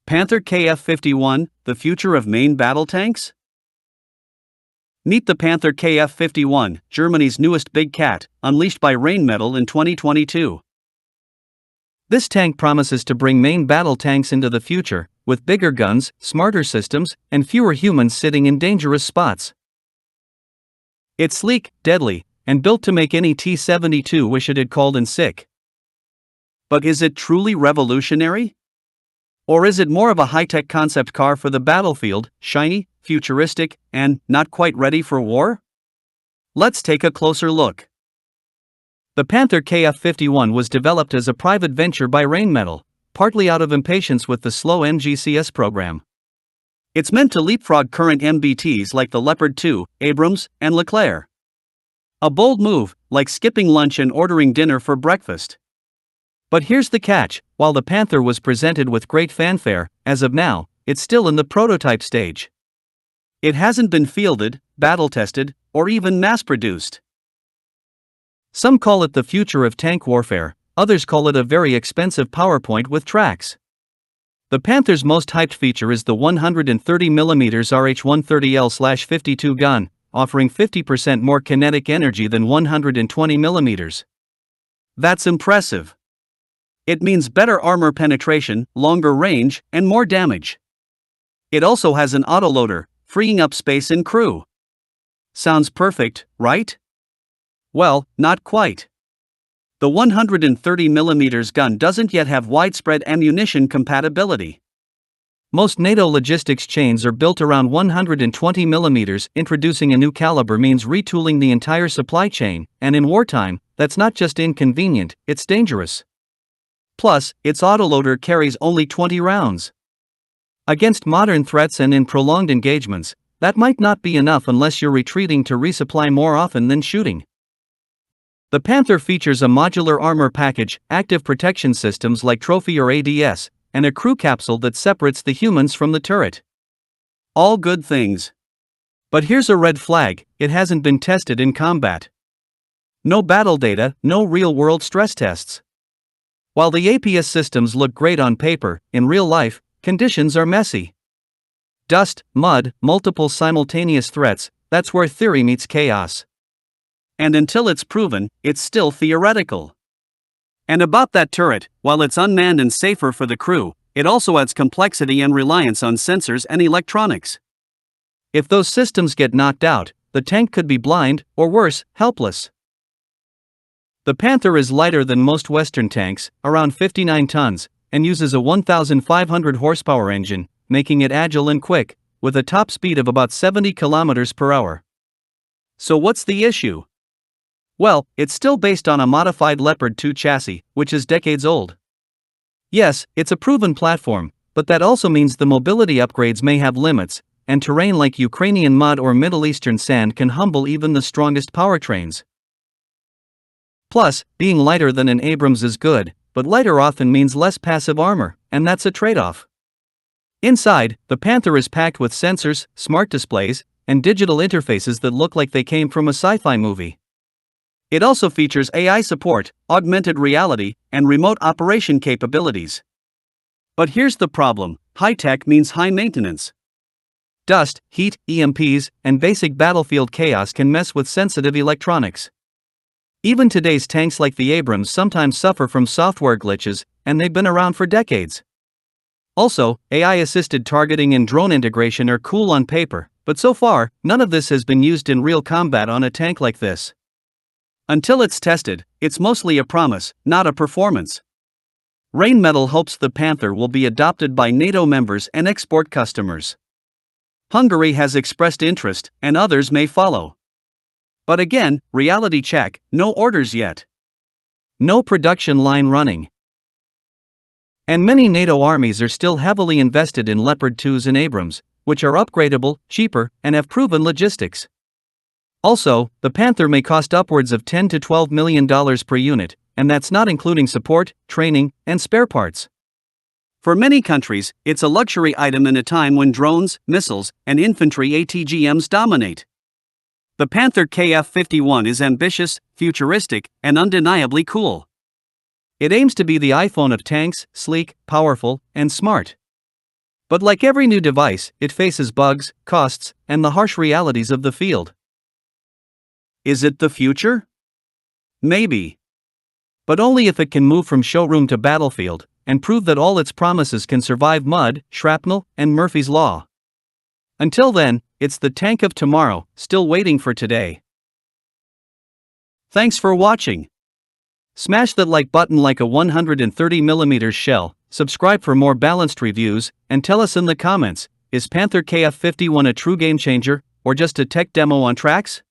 Panther KF51, the future of main battle tanks? Meet the Panther KF51, Germany's newest big cat, unleashed by Rheinmetall in 2022. This tank promises to bring main battle tanks into the future, with bigger guns, smarter systems, and fewer humans sitting in dangerous spots. It's sleek, deadly, and built to make any T-72 wish it had called in sick. But is it truly revolutionary? Or is it more of a high-tech concept car for the battlefield, shiny, futuristic, and not quite ready for war? Let's take a closer look. The Panther KF51 was developed as a private venture by Rheinmetall, partly out of impatience with the slow MGCS program. It's meant to leapfrog current MBTs like the Leopard 2, Abrams, and Leclerc. A bold move, like skipping lunch and ordering dinner for breakfast. But here's the catch: while the Panther was presented with great fanfare, as of now, it's still in the prototype stage. It hasn't been fielded, battle-tested, or even mass-produced. Some call it the future of tank warfare, others call it a very expensive PowerPoint with tracks. The Panther's most hyped feature is the 130mm RH-130L/52 gun, offering 50% more kinetic energy than 120mm. That's impressive. It means better armor penetration, longer range, and more damage. It also has an autoloader, freeing up space in crew. Sounds perfect, right? Well, not quite. The 130mm gun doesn't yet have widespread ammunition compatibility. Most NATO logistics chains are built around 120mm. Introducing a new caliber means retooling the entire supply chain, and in wartime, that's not just inconvenient, it's dangerous. Plus, its autoloader carries only 20 rounds. Against modern threats and in prolonged engagements, that might not be enough unless you're retreating to resupply more often than shooting. The Panther features a modular armor package, active protection systems like Trophy or ADS, and a crew capsule that separates the humans from the turret. All good things. But here's a red flag: it hasn't been tested in combat. No battle data, no real-world stress tests. While the APS systems look great on paper, in real life, conditions are messy. Dust, mud, multiple simultaneous threats, that's where theory meets chaos. And until it's proven, it's still theoretical. And about that turret, while it's unmanned and safer for the crew, it also adds complexity and reliance on sensors and electronics. If those systems get knocked out, the tank could be blind, or worse, helpless. The Panther is lighter than most Western tanks, around 59 tons, and uses a 1,500 horsepower engine, making it agile and quick, with a top speed of about 70 km per hour. So what's the issue? Well, it's still based on a modified Leopard 2 chassis, which is decades old. Yes, it's a proven platform, but that also means the mobility upgrades may have limits, and terrain like Ukrainian mud or Middle Eastern sand can humble even the strongest powertrains. Plus, being lighter than an Abrams is good, but lighter often means less passive armor, and that's a trade-off. Inside, the Panther is packed with sensors, smart displays, and digital interfaces that look like they came from a sci-fi movie. It also features AI support, augmented reality, and remote operation capabilities. But here's the problem: high-tech means high maintenance. Dust, heat, EMPs, and basic battlefield chaos can mess with sensitive electronics. Even today's tanks like the Abrams sometimes suffer from software glitches, and they've been around for decades. Also, AI-assisted targeting and drone integration are cool on paper, but so far, none of this has been used in real combat on a tank like this. Until it's tested, it's mostly a promise, not a performance. Rheinmetall hopes the Panther will be adopted by NATO members and export customers. Hungary has expressed interest, and others may follow. But again, reality check: no orders yet. No production line running. And many NATO armies are still heavily invested in Leopard 2s and Abrams, which are upgradable, cheaper, and have proven logistics. Also, the Panther may cost upwards of $10 to $12 million per unit, and that's not including support, training, and spare parts. For many countries, it's a luxury item in a time when drones, missiles, and infantry ATGMs dominate. The Panther KF51 is ambitious, futuristic, and undeniably cool. It aims to be the iPhone of tanks: sleek, powerful, and smart. But like every new device, it faces bugs, costs, and the harsh realities of the field. Is it the future? Maybe. But only if it can move from showroom to battlefield, and prove that all its promises can survive mud, shrapnel, and Murphy's Law. Until then, it's the tank of tomorrow, still waiting for today. Thanks for watching. Smash that like button like a 130mm shell, subscribe for more balanced reviews, and tell us in the comments, is Panther KF51 a true game changer, or just a tech demo on tracks?